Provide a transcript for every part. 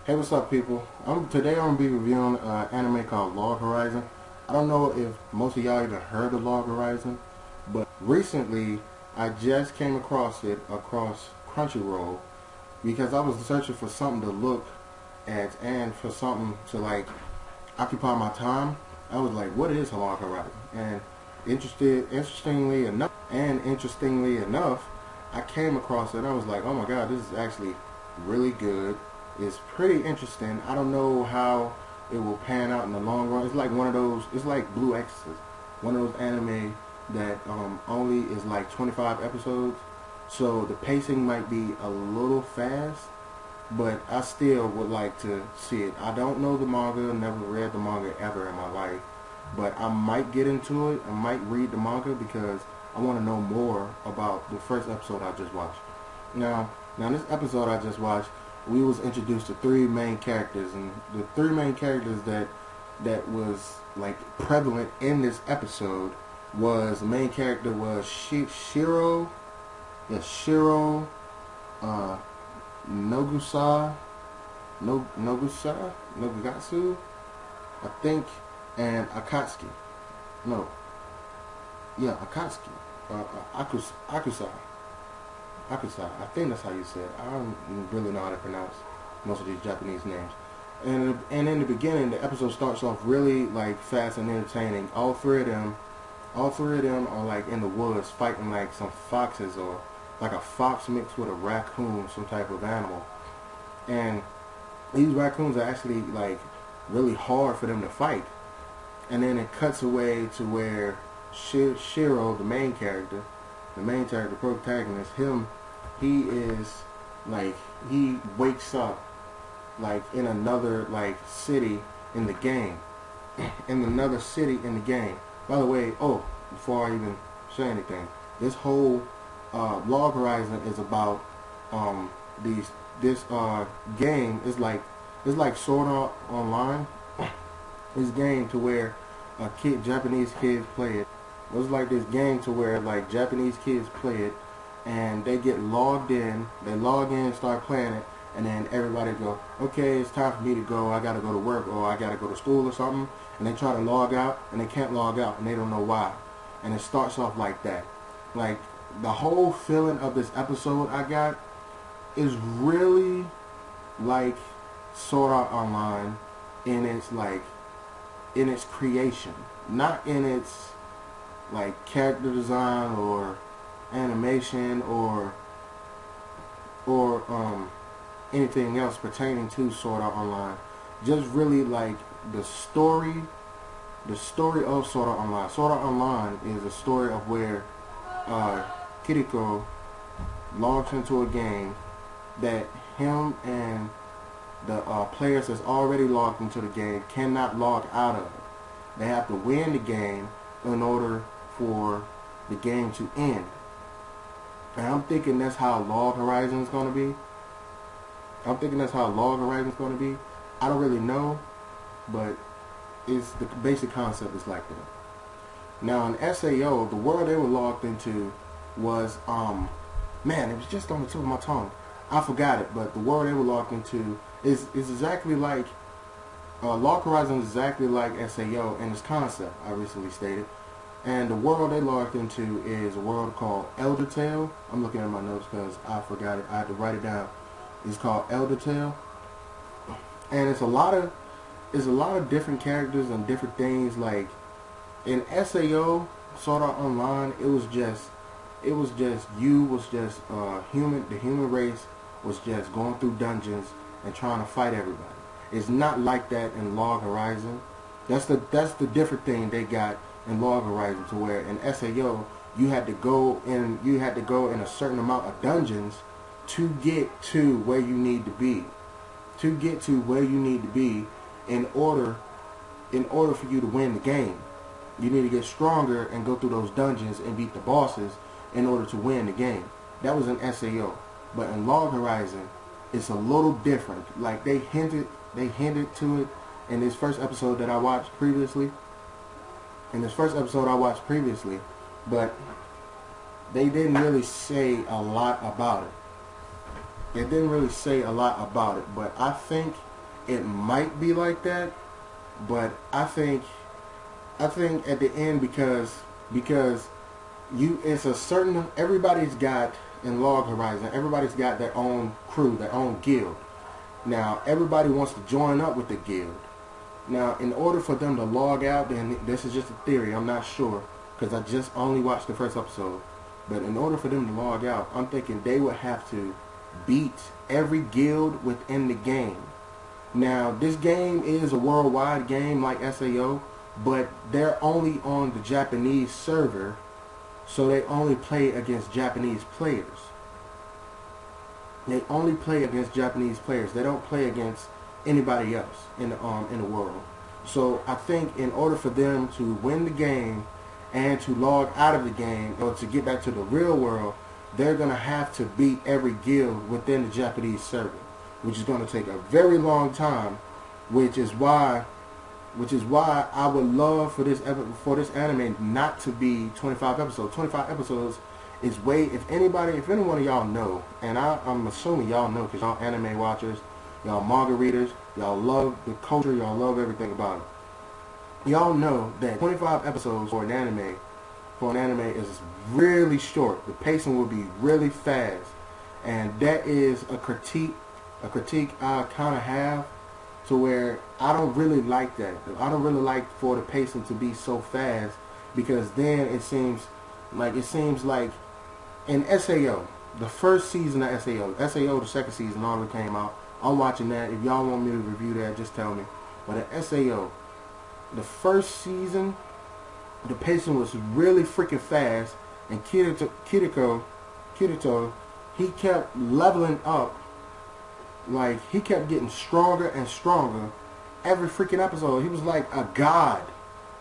Hey, what's up, people? Today I'm gonna be reviewing an anime called Log Horizon. I don't know if most of y'all even heard of Log Horizon, but recently I just came across it across Crunchyroll because I was searching for something to look at and for something to occupy my time. I was like, what is Log Horizon? And interestingly enough, I came across it and I was like, oh my god, this is actually really good. It's pretty interesting. I don't know how it will pan out in the long run. It's like one of those. It's like Blue Exorcist, one of those anime that only is like 25 episodes. So the pacing might be a little fast, but I still would like to see it. I don't know the manga. Never read the manga ever in my life, but I might get into it. I might read the manga because I want to know more about the first episode I just watched. Now this episode I just watched, we was introduced to three main characters, and the three main characters that was like prevalent in this episode was the main character was Shiro, Shiro, uh, Nogusa, Nogugatsu, I think, and Akatsuki. No, yeah, Akatsuki, Akusa. Akusa. I think that's how you say it. I don't really know how to pronounce most of these Japanese names. And in the beginning, the episode starts off really like fast and entertaining. All three of them are like in the woods fighting like some foxes or like a fox mixed with a raccoon, some type of animal. And these raccoons are actually like really hard for them to fight. And then it cuts away to where Shiro, the protagonist, he is like, he wakes up like in another like city in the game, in another city in the game. By the way, before I even say anything, this whole Log Horizon is about this game is like, it's like Sword Art Online. This game to where Japanese kids play it. It was like this game to where like Japanese kids play it, and they get logged in. They log in, start playing it, and then everybody go, okay, it's time for me to go. I gotta go to work or I gotta go to school or something. And they try to log out, and they can't log out, and they don't know why. And it starts off like that. Like the whole feeling of this episode I got is really like Sword Art Online in its creation, not in its like character design or animation or anything else pertaining to Sword Art Online. Just really like the story of Sword Art Online. Sword Art Online is a story of where Kiriko logs into a game that him and the players that's already logged into the game cannot log out of. They have to win the game in order for the game to end. And I'm thinking that's how Log Horizon is going to be. I don't really know, but it's the basic concept is like that. Now in SAO, the world they were logged into was man, it was just on the tip of my tongue. I forgot it, but the world they were logged into is exactly like Log Horizon is exactly like SAO in its concept, I recently stated. And the world they logged into is a world called Elder Tale. I'm looking at my notes because I forgot it. I had to write it down. It's called Elder Tale, and it's a lot of different characters and different things. Like in SAO, Sword Art Online, it was just human. The human race was just going through dungeons and trying to fight everybody. It's not like that in Log Horizon. That's the different thing they got in Log Horizon, to where in SAO you had to go in a certain amount of dungeons to get to where you need to be. In order for you to win the game. You need to get stronger and go through those dungeons and beat the bosses in order to win the game. That was in SAO. But in Log Horizon, it's a little different. Like they hinted to it in this first episode that I watched previously. But they didn't really say a lot about it. But I think it might be like that, but I think at the end, because it's a certain, everybody's got in Log Horizon, everybody's got their own crew, their own guild. Now everybody wants to join up with the guild. Now in order for them to log out, then this is just a theory, I'm not sure, because I just only watched the first episode, but in order for them to log out, I'm thinking they would have to beat every guild within the game. Now this game is a worldwide game like SAO, but they're only on the Japanese server, so they only play against Japanese players. They only play against Japanese players. They don't play against anybody else in the world. So I think in order for them to win the game and to log out of the game or to get back to the real world, they're gonna have to beat every guild within the Japanese server, which is gonna take a very long time. Which is why I would love for this anime not to be 25 episodes. 25 episodes is way. If anyone of y'all know, and I'm assuming y'all know because y'all anime watchers, y'all manga readers, y'all love the culture, y'all love everything about it. Y'all know that 25 episodes for an anime is really short. The pacing will be really fast, and that is a critique I kind of have, to where I don't really like that. I don't really like for the pacing to be so fast, because then it seems like in SAO, the first season of SAO, the second season already came out. I'm watching that. If y'all want me to review that, just tell me. But in SAO, the first season, the pacing was really freaking fast, and Kirito, he kept leveling up. Like, he kept getting stronger and stronger every freaking episode. He was like a god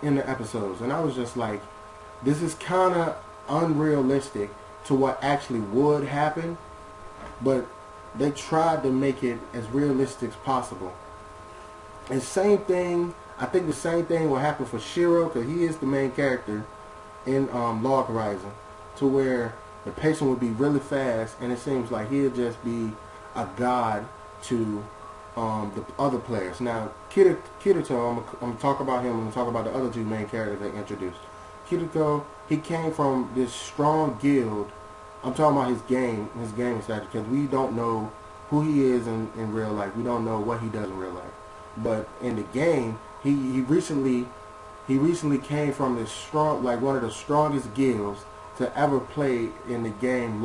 in the episodes. And I was just like, this is kind of unrealistic to what actually would happen. But they tried to make it as realistic as possible. And same thing, I think the same thing will happen for Shiro, because he is the main character in Log Horizon, to where the pacing would be really fast, and it seems like he'll just be a god to the other players. Now, Kirito, I'm going to talk about him, I'm going to talk about the other two main characters they introduced. Kirito, he came from this strong guild. I'm talking about his game stature, because we don't know who he is in real life. We don't know what he does in real life. But in the game, he recently came from this strong, like one of the strongest guilds to ever play in the game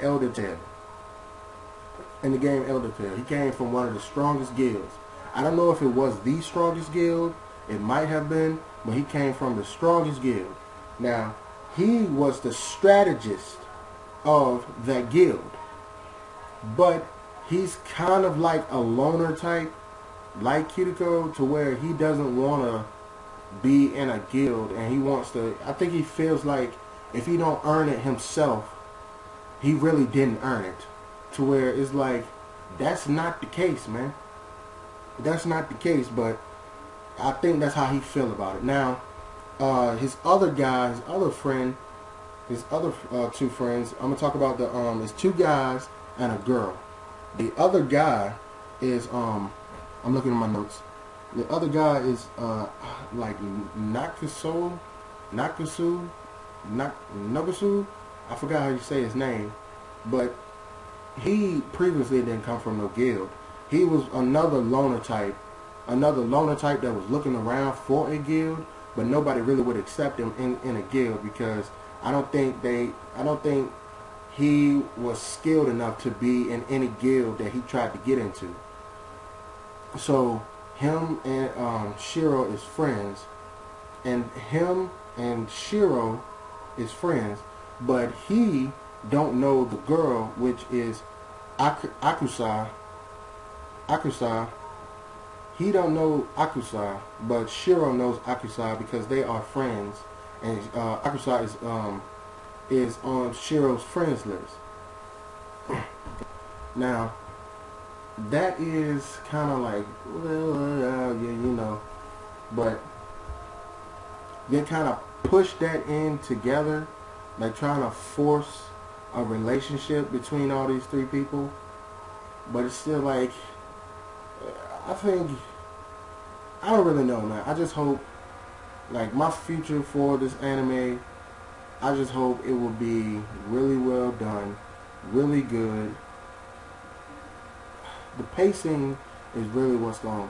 Elder Tale. In the game Elder Tale, he came from one of the strongest guilds. I don't know if it was the strongest guild. It might have been, but he came from the strongest guild. Now, he was the strategist of that guild, but he's kind of like a loner type, like Kirito, to where he doesn't want to be in a guild, and he wants to, I think he feels like if he don't earn it himself, he really didn't earn it. To where it's like, that's not the case, man. That's not the case, but I think that's how he feel about it. Now, his other two friends, I'm gonna talk about it's two guys and a girl. The other guy is I'm looking at my notes. The other guy is like Nagasu. I forgot how you say his name, but he previously didn't come from no guild. He was another loner type that was looking around for a guild, but nobody really would accept him in a guild, because I don't think he was skilled enough to be in any guild that he tried to get into. So him and Shiro is friends, and him and Shiro is friends, but he don't know the girl, which is Akusa. He don't know Akusa, but Shiro knows Akusa because they are friends, and Akusa is on Shiro's friends list. Now, that is kind of like, well, yeah, you know, but they kind of push that in together, like trying to force a relationship between all these three people. but it's still like, I think, I don't really know, man. I just hope, like, my future for this anime, I just hope it will be really well done, really good. The pacing is really what's going.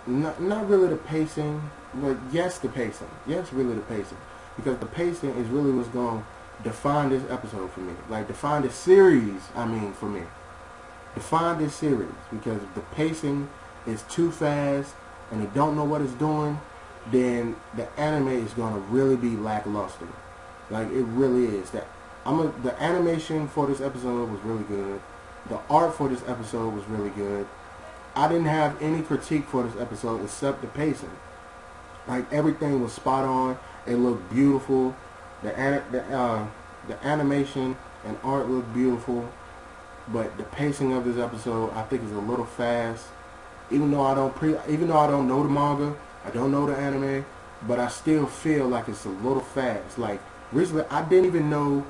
Not really the pacing, but yes, the pacing. Yes, really the pacing, because the pacing is really what's going to define this episode for me. Like, define this series. I mean, for me, define this series, because if the pacing is too fast and they don't know what it's doing, then the anime is gonna really be lackluster. Like, it really is. The animation for this episode was really good. The art for this episode was really good. I didn't have any critique for this episode except the pacing. Like, everything was spot on. It looked beautiful. The animation and art looked beautiful, but the pacing of this episode, I think, is a little fast. Even though I don't know the manga, I don't know the anime, but I still feel like it's a little fast. Like, recently, I didn't even know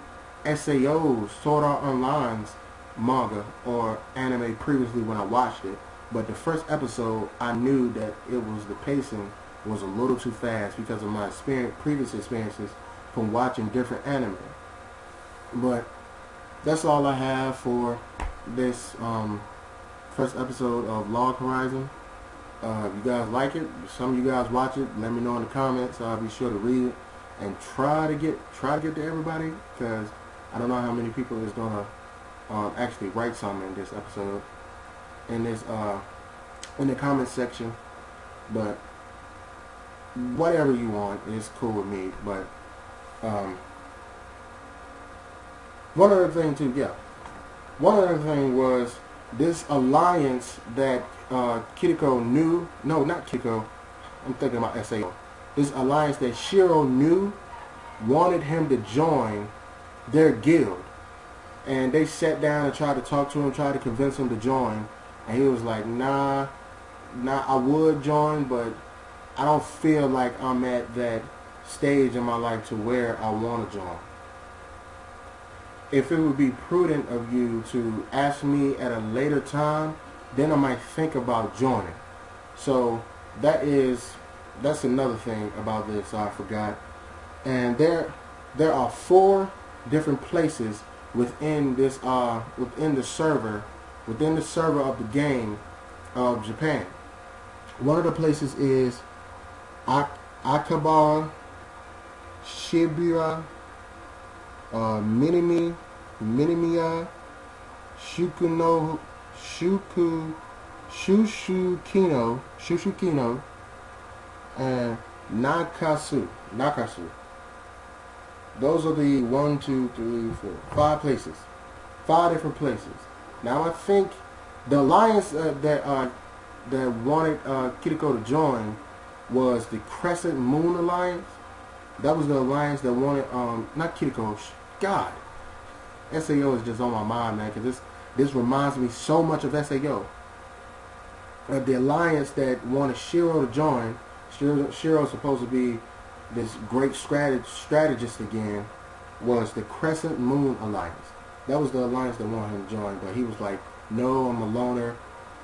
SAO's Sword Art Online's manga or anime previously when I watched it. But the first episode, I knew that the pacing was a little too fast because of my previous experiences from watching different anime. But that's all I have for this first episode of Log Horizon. If you guys like it, some of you guys watch it, let me know in the comments. I'll be sure to read it and try to get to everybody, because I don't know how many people is gonna actually write something in this episode, in the comment section. But whatever you want is cool with me. But one other thing was this alliance that Kiriko knew. No, not Kiriko. I'm thinking about SAO. This alliance that Shiro knew wanted him to join their guild. And they sat down and tried to talk to him, tried to convince him to join. And he was like, nah, I would join, but I don't feel like I'm at that stage in my life to where I want to join. If it would be prudent of you to ask me at a later time, then I might think about joining. So that's another thing about this I forgot. And there are 4 different places within this within the server of the game of Japan. One of the places is Akihabara, Shibuya, Minamiya, Shushukino, and Nakasu. Those are the 1, 2, 3, 4, 5 places. 5 different places. Now I think the alliance that wanted Kiriko to join was the Crescent Moon Alliance. That was the alliance that wanted not Kiriko. God, SAO is just on my mind, man, because this reminds me so much of SAO. The alliance that wanted Shiro to join. Shiro's supposed to be this great strategist again, was the Crescent Moon Alliance. That was the alliance that wanted him to join, but he was like, no, I'm a loner.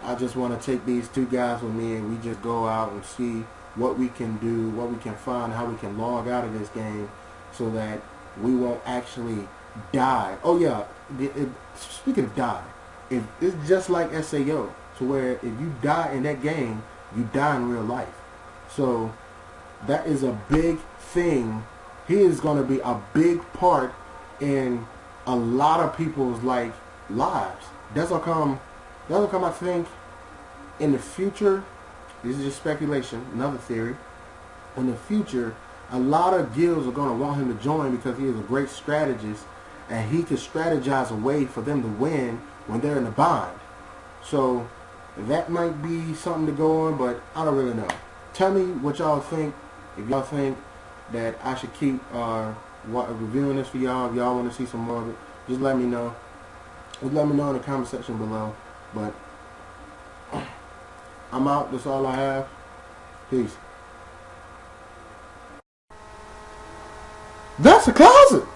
I just want to take these 2 guys with me and we just go out and see what we can do, what we can find, how we can log out of this game so that we won't actually die. Oh yeah, speaking of die, it's just like SAO, to where if you die in that game, you die in real life. So that is a big thing. He is going to be a big part in a lot of people's lives. That'll come, I think, in the future. This is just speculation, another theory. In the future, a lot of guilds are going to want him to join because he is a great strategist and he could strategize a way for them to win when they're in a bind. So that might be something to go on, but I don't really know. Tell me what y'all think. If y'all think that I should keep reviewing this for y'all, if y'all want to see some more of it, just let me know. Just let me know in the comment section below. But I'm out. That's all I have. Peace. That's a closet.